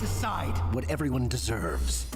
Decide what everyone deserves.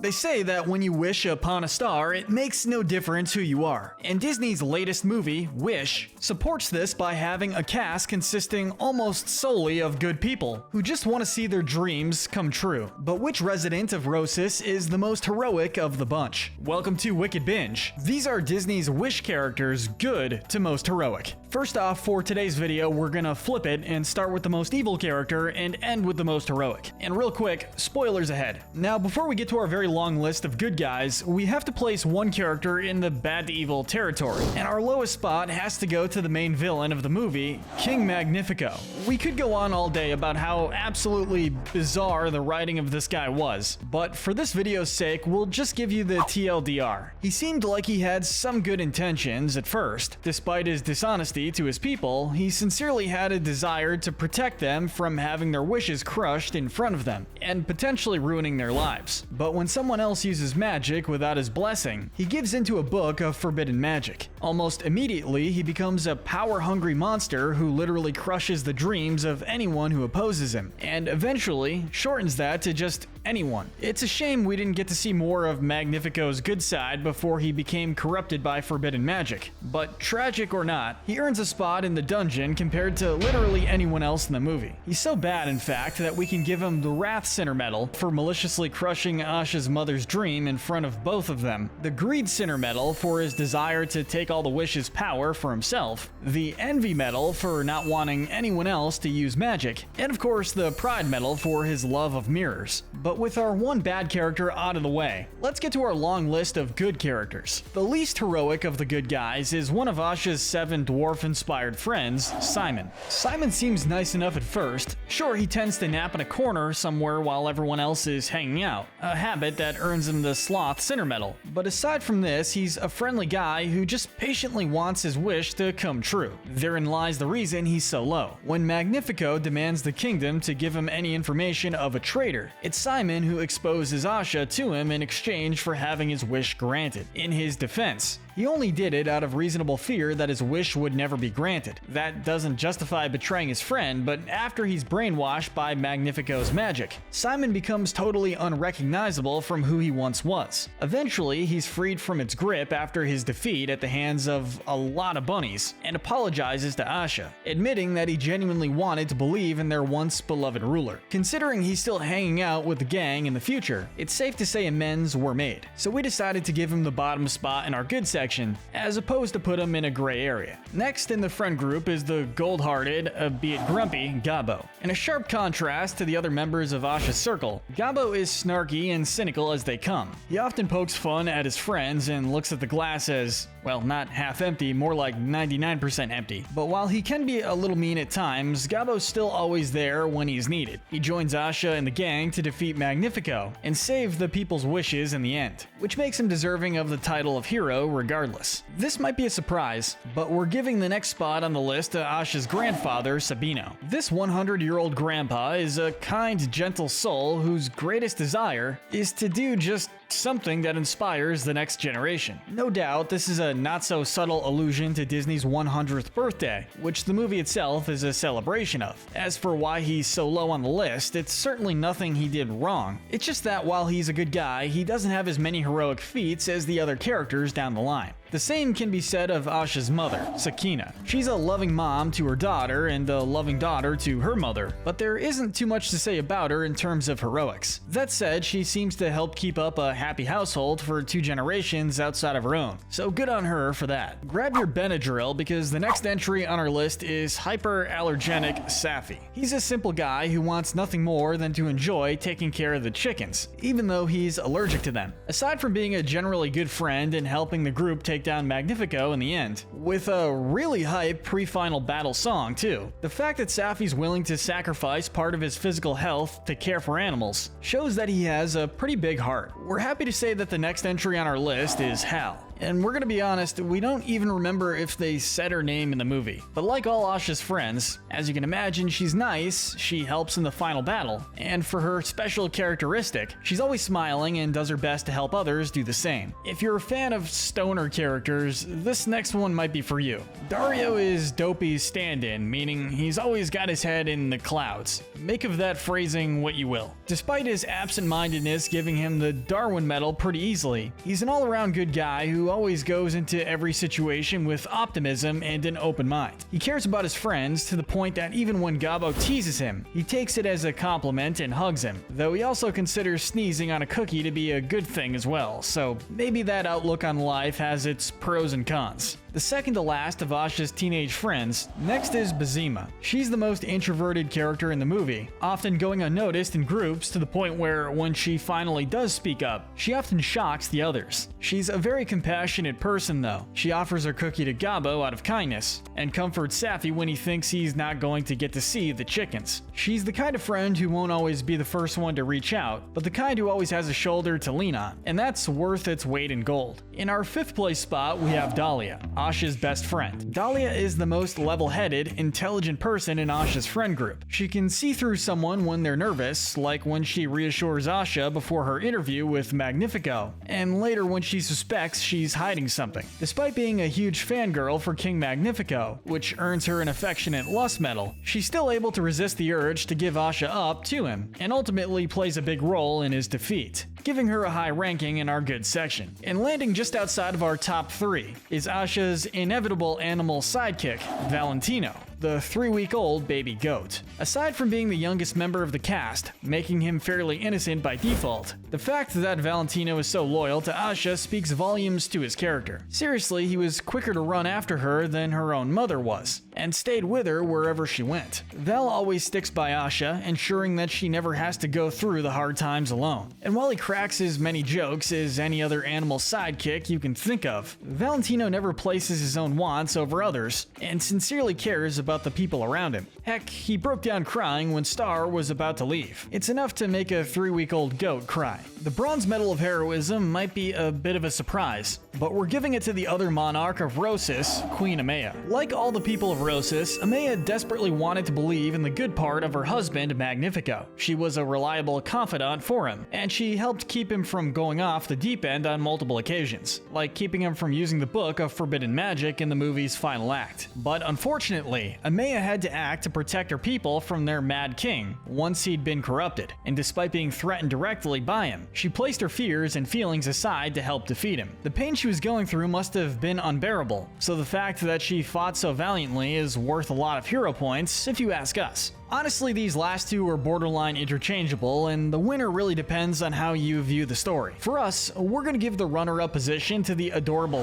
They say that when you wish upon a star, it makes no difference who you are. And Disney's latest movie, Wish, supports this by having a cast consisting almost solely of good people who just want to see their dreams come true. But which resident of Rosas is the most heroic of the bunch? Welcome to Wicked Binge. These are Disney's Wish characters, good to most heroic. First off, for today's video, we're gonna flip it and start with the most evil character and end with the most heroic. And real quick, spoilers ahead. Now, before we get to our very long list of good guys, we have to place one character in the bad to evil territory. And our lowest spot has to go to the main villain of the movie, King Magnifico. We could go on all day about how absolutely bizarre the writing of this guy was, but for this video's sake, we'll just give you the TLDR. He seemed like he had some good intentions at first. Despite his dishonesty to his people, he sincerely had a desire to protect them from having their wishes crushed in front of them, and potentially ruining their lives. But when someone else uses magic without his blessing, he gives into a book of forbidden magic. Almost immediately, he becomes a power-hungry monster who literally crushes the dreams of anyone who opposes him, and eventually shortens that to just anyone. It's a shame we didn't get to see more of Magnifico's good side before he became corrupted by forbidden magic. But tragic or not, he earns a spot in the dungeon compared to literally anyone else in the movie. He's so bad, in fact, that we can give him the Wrath Sinner Medal for maliciously crushing Asha's mother's dream in front of both of them, the Greed Sinner Medal for his desire to take all the Wish's power for himself, the Envy Medal for not wanting anyone else to use magic, and of course the Pride Medal for his love of mirrors. But with our one bad character out of the way, let's get to our long list of good characters. The least heroic of the good guys is one of Asha's 7 dwarf-inspired friends, Simon. Simon seems nice enough at first. Sure, he tends to nap in a corner somewhere while everyone else is hanging out, a habit that earns him the Sloth Sinner Medal. But aside from this, he's a friendly guy who just patiently wants his wish to come true. Therein lies the reason he's so low. When Magnifico demands the kingdom to give him any information of a traitor, it's Simon who exposes Asha to him in exchange for having his wish granted. In his defense, he only did it out of reasonable fear that his wish would never be granted. That doesn't justify betraying his friend, but after he's brainwashed by Magnifico's magic, Simon becomes totally unrecognizable from who he once was. Eventually, he's freed from its grip after his defeat at the hands of a lot of bunnies, and apologizes to Asha, admitting that he genuinely wanted to believe in their once beloved ruler. Considering he's still hanging out with the gang in the future, it's safe to say amends were made. So we decided to give him the bottom spot in our good section, as opposed to put him in a gray area. Next in the friend group is the gold-hearted, albeit grumpy, Gabo. In a sharp contrast to the other members of Asha's circle, Gabo is snarky and cynical as they come. He often pokes fun at his friends and looks at the glass as, well, not half empty, more like 99% empty. But while he can be a little mean at times, Gabo's still always there when he's needed. He joins Asha and the gang to defeat Magnifico and save the people's wishes in the end, which makes him deserving of the title of hero regardless. This might be a surprise, but we're giving the next spot on the list to Asha's grandfather, Sabino. This 100-year-old grandpa is a kind, gentle soul whose greatest desire is to do just something that inspires the next generation. No doubt, this is a not-so-subtle allusion to Disney's 100th birthday, which the movie itself is a celebration of. As for why he's so low on the list, it's certainly nothing he did wrong. It's just that while he's a good guy, he doesn't have as many heroic feats as the other characters down the line. The same can be said of Asha's mother, Sakina. She's a loving mom to her daughter and a loving daughter to her mother, but there isn't too much to say about her in terms of heroics. That said, she seems to help keep up a happy household for 2 generations outside of her own, so good on her for that. Grab your Benadryl because the next entry on our list is hyperallergenic Safi. He's a simple guy who wants nothing more than to enjoy taking care of the chickens, even though he's allergic to them. Aside from being a generally good friend and helping the group take down Magnifico in the end, with a really hype pre-final battle song too. The fact that Safi's willing to sacrifice part of his physical health to care for animals shows that he has a pretty big heart. We're happy to say that the next entry on our list is Hal. And we're gonna be honest, we don't even remember if they said her name in the movie. But like all Asha's friends, as you can imagine, she's nice, she helps in the final battle, and for her special characteristic, she's always smiling and does her best to help others do the same. If you're a fan of stoner characters, this next one might be for you. Dario is Dopey's stand-in, meaning he's always got his head in the clouds. Make of that phrasing what you will. Despite his absent-mindedness giving him the Darwin medal pretty easily, he's an all-around good guy who always goes into every situation with optimism and an open mind. He cares about his friends to the point that even when Gabo teases him, he takes it as a compliment and hugs him, though he also considers sneezing on a cookie to be a good thing as well, so maybe that outlook on life has its pros and cons. The second to last of Asha's teenage friends, next is Bizima. She's the most introverted character in the movie, often going unnoticed in groups to the point where when she finally does speak up, she often shocks the others. She's a very compassionate person though. She offers her cookie to Gabo out of kindness, and comforts Safi when he thinks he's not going to get to see the chickens. She's the kind of friend who won't always be the first one to reach out, but the kind who always has a shoulder to lean on, and that's worth its weight in gold. In our 5th place spot, we have Dalia, Asha's best friend. Dalia is the most level-headed, intelligent person in Asha's friend group. She can see through someone when they're nervous, like when she reassures Asha before her interview with Magnifico, and later when she suspects she's hiding something. Despite being a huge fangirl for King Magnifico, which earns her an affectionate lust medal, she's still able to resist the urge to give Asha up to him, and ultimately plays a big role in his defeat, giving her a high ranking in our good section. And landing just outside of our top 3 is Asha's inevitable animal sidekick, Valentino, the 3-week-old baby goat. Aside from being the youngest member of the cast, making him fairly innocent by default, the fact that Valentino is so loyal to Asha speaks volumes to his character. Seriously, he was quicker to run after her than her own mother was, and stayed with her wherever she went. Val always sticks by Asha, ensuring that she never has to go through the hard times alone. And while he cracks as many jokes as any other animal sidekick you can think of, Valentino never places his own wants over others, and sincerely cares about the people around him. Heck, he broke down crying when Star was about to leave. It's enough to make a 3-week-old goat cry. The Bronze Medal of Heroism might be a bit of a surprise, but we're giving it to the other monarch of Rosas, Queen Amaya. Like all the people of Rosas, Amaya desperately wanted to believe in the good part of her husband, Magnifico. She was a reliable confidant for him, and she helped keep him from going off the deep end on multiple occasions, like keeping him from using the Book of Forbidden Magic in the movie's final act. But unfortunately, Amaya had to act to protect her people from their mad king once he'd been corrupted, and despite being threatened directly by him, she placed her fears and feelings aside to help defeat him. The pain she was going through must have been unbearable, so the fact that she fought so valiantly is worth a lot of hero points if you ask us. Honestly, these last two are borderline interchangeable, and the winner really depends on how you view the story. For us, we're gonna give the runner-up position to the adorable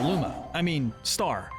Star.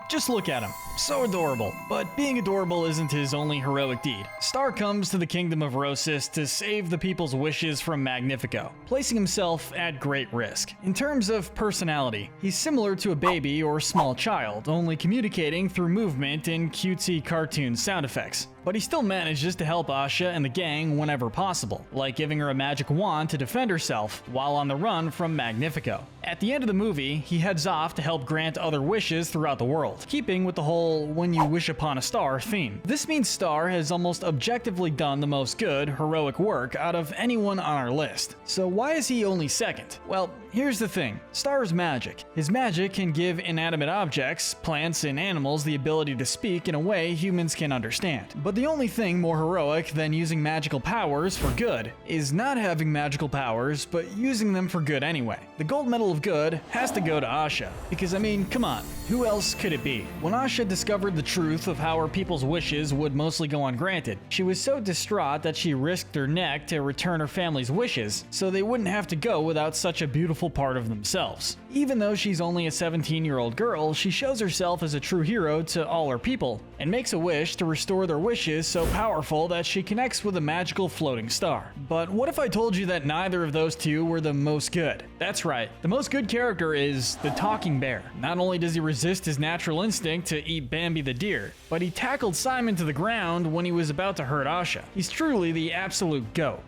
Just look at him. So adorable. But being adorable isn't his only heroic deed. Star comes to the kingdom of Rosas to save the people's wishes from Magnifico, placing himself at great risk. In terms of personality, he's similar to a baby or small child, only communicating through movement and cutesy cartoon sound effects. But he still manages to help Asha and the gang whenever possible, like giving her a magic wand to defend herself while on the run from Magnifico. At the end of the movie, he heads off to help grant other wishes throughout the world, keeping with the whole "when you wish upon a star" theme. This means Star has almost objectively done the most good, heroic work out of anyone on our list. So why is he only second? Well, here's the thing. Star's magic. His magic can give inanimate objects, plants, and animals the ability to speak in a way humans can understand. But the only thing more heroic than using magical powers for good is not having magical powers, but using them for good anyway. The gold medal of good has to go to Asha, because come on, who else could it be? When Asha discovered the truth of how her people's wishes would mostly go ungranted, she was so distraught that she risked her neck to return her family's wishes, so they wouldn't have to go without such a beautiful part of themselves. Even though she's only a 17-year-old girl, she shows herself as a true hero to all her people, and makes a wish to restore their wishes so powerful that she connects with a magical floating star. But what if I told you that neither of those two were the most good? That's right, the most good character is the talking bear. Not only does he resist his natural instinct to eat Bambi the deer, but he tackled Simon to the ground when he was about to hurt Asha. He's truly the absolute GOAT.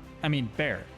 Bear.